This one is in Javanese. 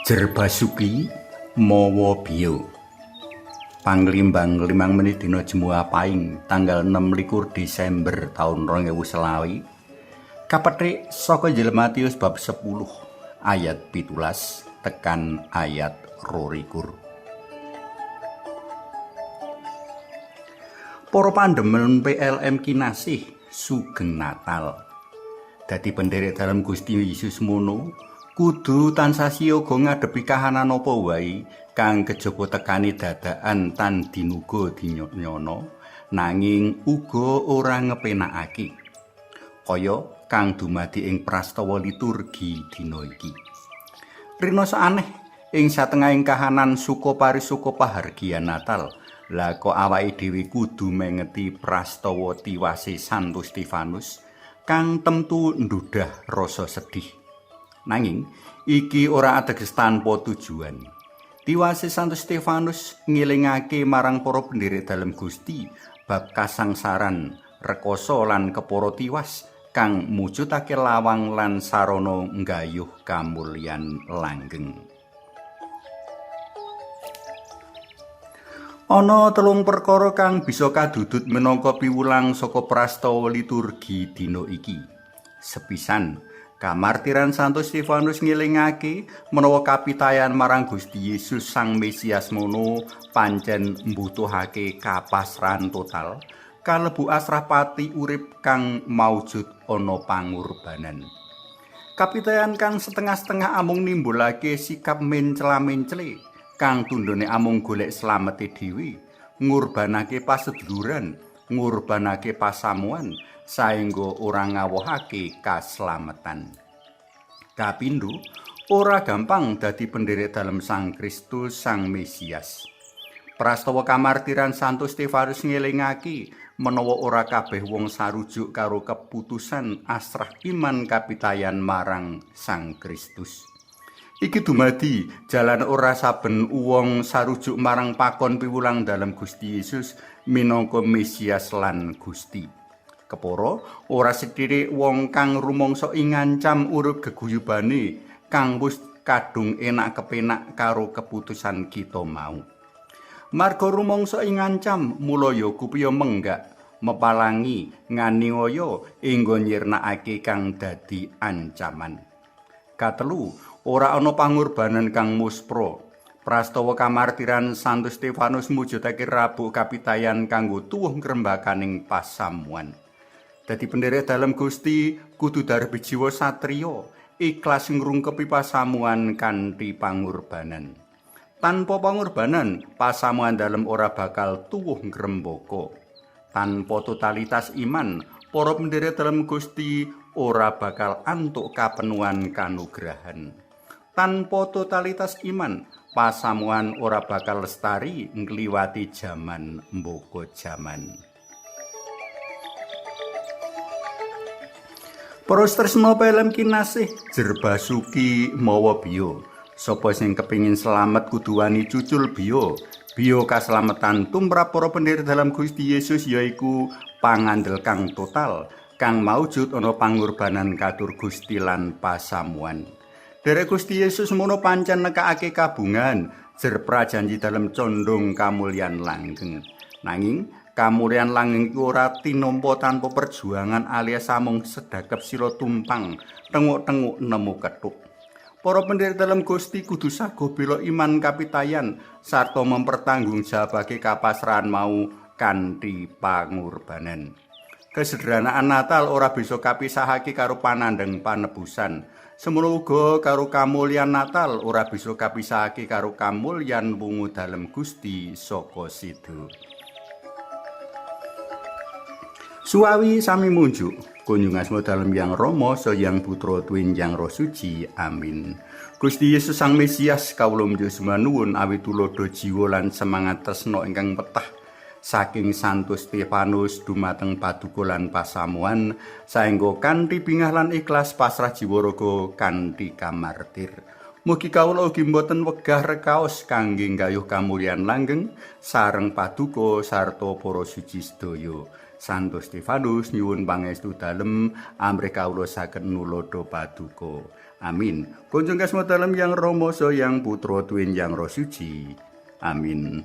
Jer Basuki mawa biyo. Panglimbang 5 menit dina Jemuah Paing tanggal 26 Desember taun 2020. Kapethik saka Injil Matius bab 10 ayat 17 tekan ayat 22. Para pandemen PLM kinasih sugeng Natal. Dadi penderek dalam Gusti Yesus mono kudu tansah siyaga ngadepi kahanan apa wae kang kejaba tekani dadakan tan dinuga dinyono nanging uga ora ngepenakake kaya kang dumadi ing prastawa liturgi dina iki. Rina saaneh ing satengahing kahanan suka parisuka pahargyan Natal lah kok awake dhewe kudu mengeti prastawa tiwase Santo Stefanus kang temtu ndudah rasa sedih. Nanging iki ora ateges tanpa tujuan. Tiwase Santo Stefanus ngelingake marang para pendherek dalem Gusti bab kasangsaran, rekoso lan kepara tiwas kang mujudake lawang lan sarana nggayuh kamulyan langgeng. Ana 3 perkara kang bisa kadudut minangka piwulang saka prastawa liturgi dina iki. Sepisan kamartiran Santo Stefanus ngelingake menawa kapitayan marang Gusti Yesus Sang Mesias mono pancen mbutuhake kapasrahan total, kalebu asrah pati urip kang maujud ana pangorbanan. Kapitayan kang setengah-setengah amung nimbulake sikap mencela-mencele kang tundhone amung golek slamete dhewe, ngurbanake paseduluran, ngurbanake pasamuan saengga ora ngawohake kaslametan. Kapindho, ora gampang dadi pendherek dalem Sang Kristus Sang Mesias. Prastawa kamartiran Santo Stefanus ngelingake menawa ora kabeh wong sarujuk karo keputusan asrah iman kapitayan marang Sang Kristus. Iki dumadi jalan ora saben wong sarujuk marang pakon piwulang dalem Gusti Yesus minangka Mesias lan Gusti. Kepara ora sethithik wong kang rumangsa ing ngancam urip geguyubane kang wis kadung enak kepenak karo keputusan kita mau. Marga rumangsa ing ngancam mula ya kupiya menggak mepalangi nganiaya enggo nyirnakake kang dadi ancaman. Katelu, ora ana pangorbanan kang muspra. Prastawa kamartiran Santo Stefanus mujudake rabuk kapitayan kanggo tuwuh ngrembakaning pasamuan. Dadi pendherek dalem Gusti kudu darbi jiwa satriya, ikhlas ngrungkepi pasamuan kanthi pangorbanan. Tanpa pangorbanan, pasamuan dalem ora bakal tuwuh ngrembaka. Tanpa totalitas iman, para pendherek dalem Gusti ora bakal antuk kapenuhan kanugrahan. Tanpa totalitas iman, pasamuan ora bakal lestari ngliwati jaman mboko jaman. Para tresna PLM kinasih, Jer Basuki mawa biyo. Sapa sing kepingin slamet kudu wani cucul biyo. Biyo kaslametan tumrap para pendherek dalam Gusti Yesus yaiku pangandel kang total, kang maujud ana pangorbanan katur Gusti lan pasamuan. Derek Gusti Yesus mono pancen nekake kabungan, jer prajanji dalam condong kamulyan langgeng. Nanging kamulyan langgeng iku ora tinampa tanpa perjuangan alias samung sedakep sira tumpang, tenguk-tenguk nemu kethuk. Para pendherek dalam Gusti kudu sago bela iman kapitayan sarta mempertanggungjawabake kapasrahan mau kanthi pangorbanan. Kesederhanaan Natal ora bisa kapisahake karo panandheng panebusan. Semono uga karo kamulyan Natal ora bisa kapisahake karo kamulyan wungu dalem Gusti saka Sido. Suwawi sami munjuk kunjung asma dalem Yang Rama sayang putra twinjang Roh Suci. Amin. Gusti Yesus Sang Mesias kawula njasa nuwun awit tulodo jiwa lan semangat tresna ingkang petah saking Santo Stefanus dumateng paduka lan pasamuan saengga kanthi bingah lan ikhlas pasrah jiwa raga kanthi kamartir. Mugi kawula ugi boten wegah rekaos kangge nggayuh kamulyan langgeng sareng paduka sarta para suci sedaya. Santo Stefanus nyuwun pangestu dalem amrih kawula saged nulodo paduka. Amin. Kunjung kasmo dalem yang Rama yang Putra tuwin yang Roh Suci. Amin.